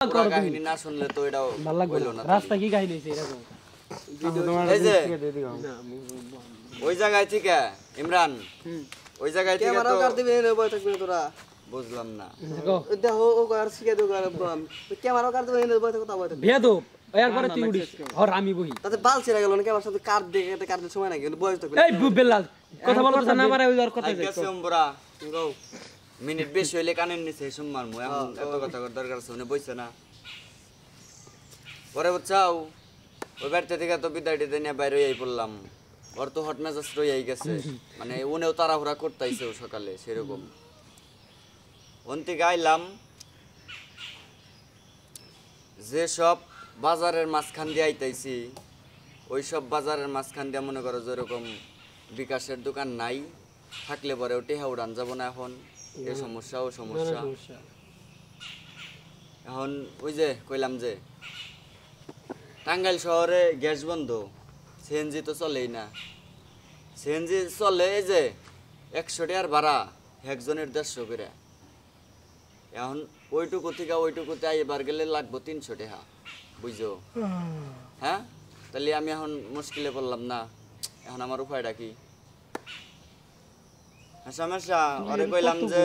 পুরো কাহিনী না শুনলে তো এটাও হইলো না। রাস্তা কি কাহিনী হইছে এরকম? এই যে ওই জায়গায় থেকে ইমরান ওই জায়গায় থেকে ক্যামেরা কাট দিবি এনে বই থাকবি তোরা বুঝলাম না। দেখো ও আর শিখে দেবো ক্যামেরা কাট দিবি এনে বই থাকবো তা বই থাকবি ভেদো এরপরে তুই উড়িস আর আমি বহি। তাতে বাল ছিড়ে গেল না ক্যামেরার সাথে কাট দেখে কাটতে সময় নাই কিন্তু বয়স থাকবে এই বেলাল কথা বলছ না পারে ওই আর কথা গেছে উমরা মিনিট বেশি হইলে কানের নিচে শুনমার মু এখন এত কথা করার দরকার আছে উনি বইছে না পরে বুঝছাও ওই বাড়িতে থেকে তো বিদায় টিদায় নিয়ে বাইরে হয়ে পড়লাম ওর তো হট মেজাজ রয়েই গেছে মানে উনিও তাড়াহুড়া করতেইছে সকালে সেরকম অন্তি গাইলাম যে সব বাজারের মাঝখান দিয়ে আইতাইছি ওই সব বাজারের মাঝখান দিয়ে মনে করো যেরকম বিকাশের দোকান নাই থাকলে পরে টেহা উড়ান যাবো না এখন এ সমস্যা ও সমস্যা এখন ওই যে কইলাম যে টাঙ্গাইল শহরে গ্যাস বন্ধ সিএনজি তো চলেই না সিএনজি চলে এই যে 100 টাকার ভাড়া একজনের 150 করে এখন ওইটুকু থেকে ওইটুকুতে এবার গেলে লাগবো 300 টাকা বুঝছো হ্যাঁ তাহলে আমি এখন মুশকিলে পড়লাম না এখন আমার উপায়টা কি সমস্যা আরে কইলাম যে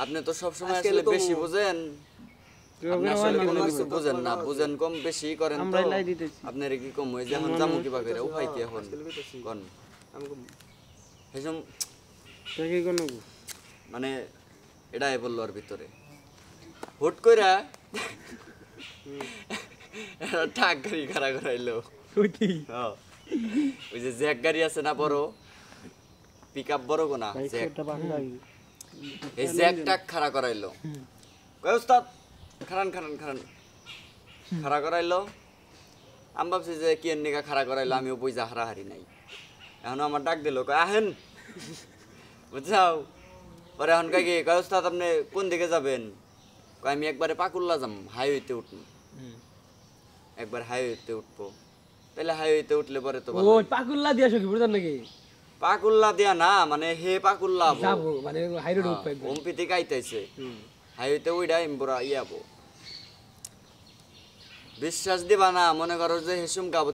আপনি তো সব সময় আসলে বেশি বুঝেন আপনি আসলে কোনো কিছু বুঝেন না বুঝেন কম বেশি করেন তো আপনার কি কম হয়ে যায় এখন জামু কিবা করে উপায় কি এখন কোন হেসম কি কোন মানে এটাই বললো আর ভিতরে হুট কইরা টাক গাড়ি খাড়া করাইলো ওই যে জ্যাক গাড়ি আছে না বড় পিকআপ বড় কোনা জ্যাক এই জ্যাকটা খাড়া করাইলো কই ওস্তাদ খারান খারান খারান খাড়া করাইলো আমি ভাবছি যে কি নিকা খাড়া করাইলো আমিও পয়সা হারাহারি নাই এখন আমার ডাক দিল আহেন বুঝছাও পরে এখন কয় কি কয় ওস্তাদ আপনি কোন দিকে যাবেন কয় আমি একবারে পাকুল্লা যাম হাইওয়েতে উঠবো একবার হাইওয়েতে উঠবো তাহলে হাইওয়েতে উঠলে পরে তো ও পাকুল্লা দিয়া সকি বুঝছেন নাকি পাকুল্লা দিয়া না মানে হে পাকুল্লা যাবো মানে হাইরোড উঠবে ওমপিতে কাইতাইছে হাইওয়েতে ওইটা ইমবরা ইয়াবো বিশ্বাস দিবা না মনে করো যে হেসুম গাব